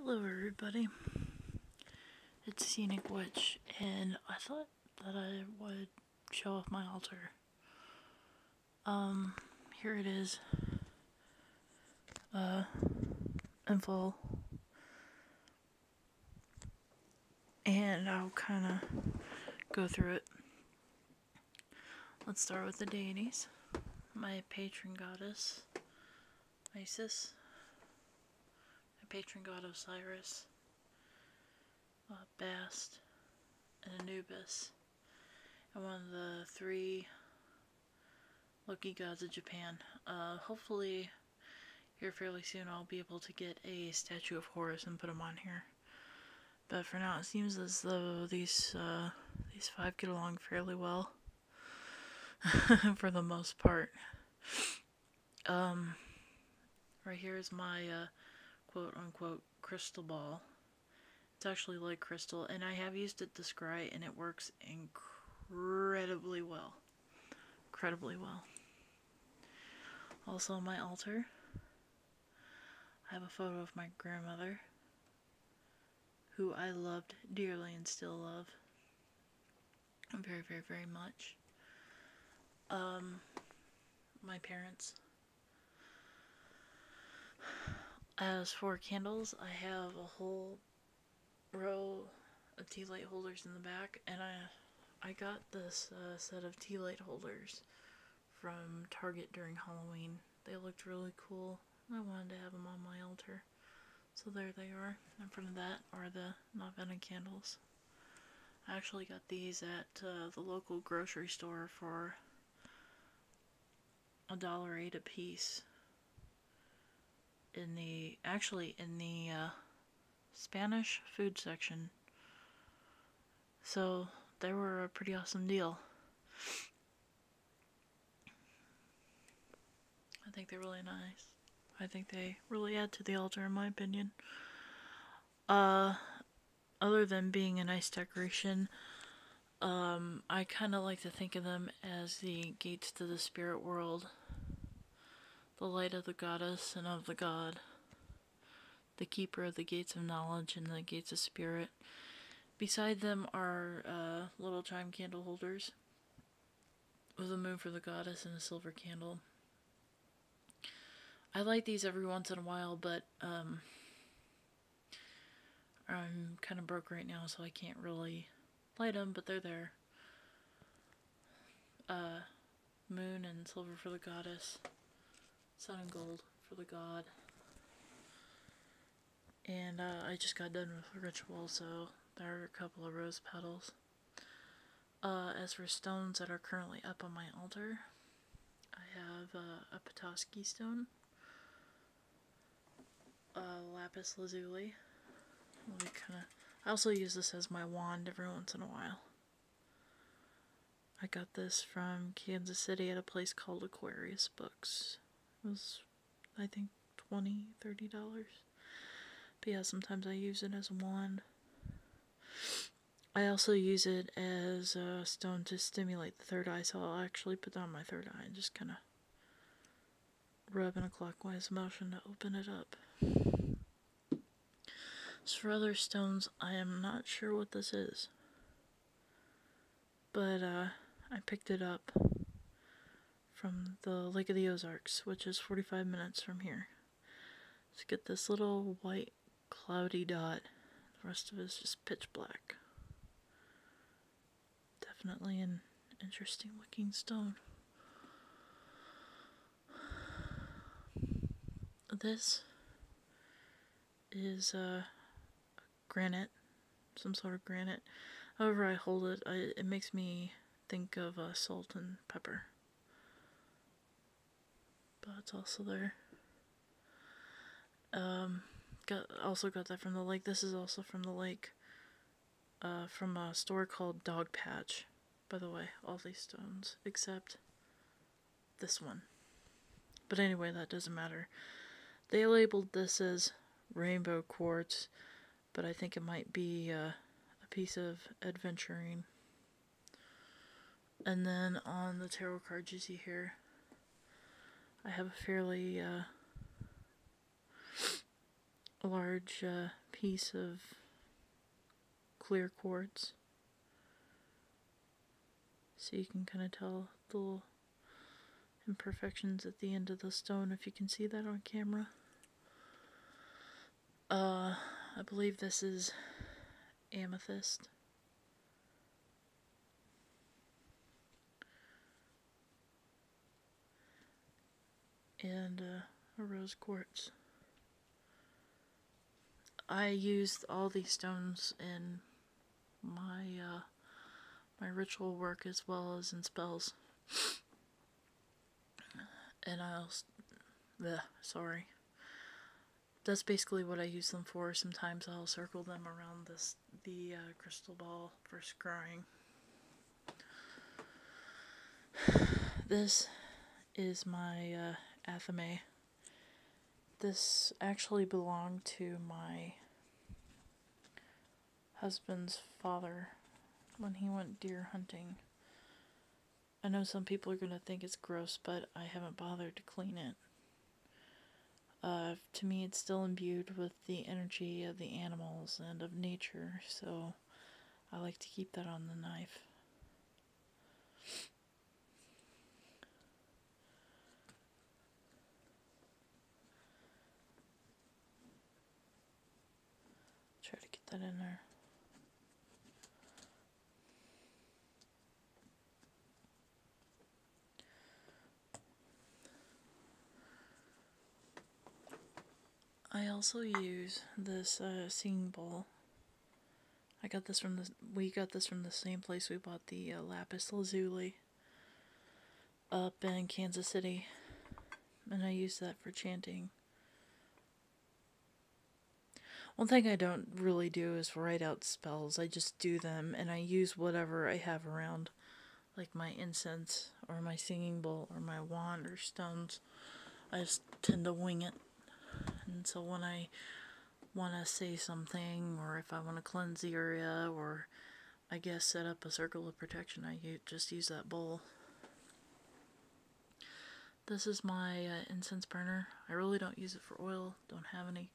Hello everybody, it's Scenic Witch, and I thought that I would show off my altar. Here it is, in full, and I'll kinda go through it. Let's start with the deities. My patron goddess, Isis, my patron god Osiris, Bast, and Anubis, and one of the three Loki gods of Japan. Hopefully here fairly soon I'll be able to get a statue of Horus and put him on here. But for now it seems as though these five get along fairly well. For the most part. Right here is my quote unquote crystal ball. It's actually like crystal, and I have used it to scry, and it works incredibly well. Incredibly well. Also on my altar, I have a photo of my grandmother, who I loved dearly and still love very, very, very much. My parents. As for candles, I have a whole row of tea light holders in the back, and I got this set of tea light holders from Target during Halloween. They looked really cool. I wanted to have them on my altar. So there they are. In front of that are the Novena candles. I actually got these at the local grocery store for $1.08 a piece. In the Spanish food section. So they were a pretty awesome deal. I think they're really nice. I think they really add to the altar in my opinion. Other than being a nice decoration, I kind of like to think of them as the gates to the spirit world. The light of the goddess and of the god. The keeper of the gates of knowledge and the gates of spirit. Beside them are little chime candle holders with a moon for the goddess and a silver candle. I light these every once in a while, but I'm kind of broke right now, so I can't really light them, but they're there. Moon and silver for the goddess. Sun and gold for the god. And I just got done with the ritual, so there are a couple of rose petals. As for stones that are currently up on my altar, I have a Petoskey stone, lapis lazuli. I also use this as my wand every once in a while. I got this from Kansas City at a place called Aquarius Books. It was, I think, $20, $30. But yeah, sometimes I use it as a wand. I also use it as a stone to stimulate the third eye, so I'll actually put down my third eye and just kind of rub in a clockwise motion to open it up. As for other stones, I am not sure what this is. But I picked it up from the Lake of the Ozarks, which is 45 minutes from here. To get this little white cloudy dot. The rest of it is just pitch black. Definitely an interesting looking stone. This is granite, some sort of granite. However I hold it, it makes me think of salt and pepper. But it's also there. Also got that from the lake. This is also from the lake. From a store called Dog Patch. By the way, all these stones except this one. But anyway, that doesn't matter. They labeled this as rainbow quartz, but I think it might be a piece of adventuring. And then on the tarot cards you see here, I have a fairly large piece of clear quartz. So you can kind of tell the little imperfections at the end of the stone, if you can see that on camera. I believe this is amethyst. And a rose quartz. I used all these stones in my my ritual work as well as in spells. And sorry. That's basically what I use them for. Sometimes I'll circle them around the crystal ball for scrying. This is my athame. This actually belonged to my husband's father when he went deer hunting. I know some people are going to think it's gross, but I haven't bothered to clean it. To me, it's still imbued with the energy of the animals and of nature, so I like to keep that on the knife. Try to get that in there. I also use this singing bowl. We got this from the same place we bought the lapis lazuli up in Kansas City, and I use that for chanting. One thing I don't really do is write out spells. I just do them, and I use whatever I have around, like my incense or my singing bowl or my wand or stones. I just tend to wing it. And so when I want to say something, or if I want to cleanse the area, or I guess set up a circle of protection, I just use that bowl. This is my incense burner. I really don't use it for oil, don't have any,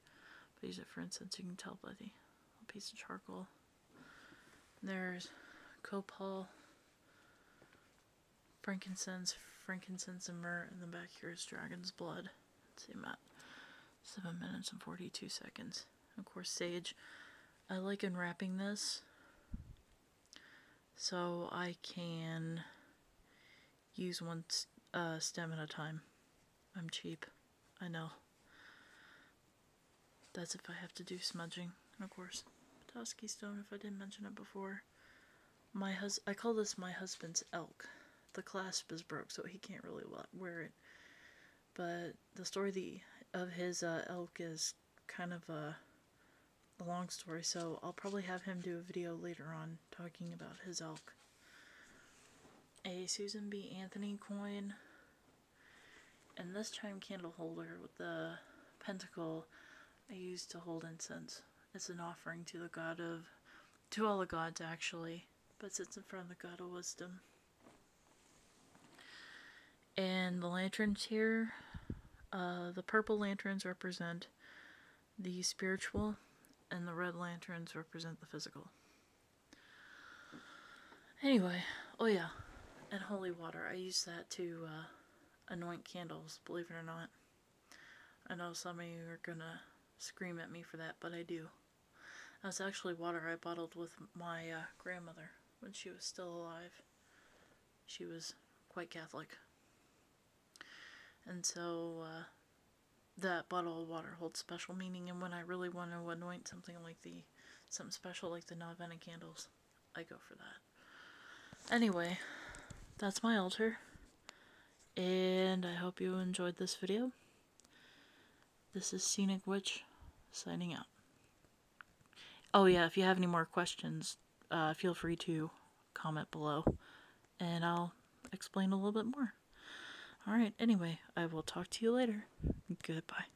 but I use it for incense. You can tell by the piece of charcoal. There's copal, frankincense and myrrh, and the back here is dragon's blood. Let's see, I'm at 7 minutes and 42 seconds. Of course, sage. I like unwrapping this so I can use one stem at a time. I'm cheap, I know. That's if I have to do smudging. And of course, Petoskey stone, if I didn't mention it before. I call this my husband's elk. The clasp is broke, so he can't really wear it. But the story of his elk is kind of a long story, so I'll probably have him do a video later on talking about his elk. A Susan B. Anthony coin, and this chime candle holder with the pentacle I use to hold incense. It's an offering to all the gods actually, but sits in front of the god of wisdom. And the lanterns here, the purple lanterns represent the spiritual, and the red lanterns represent the physical. Anyway, oh yeah, and holy water. I use that to anoint candles, believe it or not. I know some of you are gonna scream at me for that, but I do. That's actually water I bottled with my grandmother when she was still alive. She was quite Catholic. And so that bottle of water holds special meaning, and when I really want to anoint something special like the Novena candles, I go for that. Anyway, that's my altar, and I hope you enjoyed this video. This is Scenic Witch, signing out. Oh yeah, if you have any more questions, feel free to comment below, and I'll explain a little bit more. Alright, anyway, I will talk to you later. Goodbye.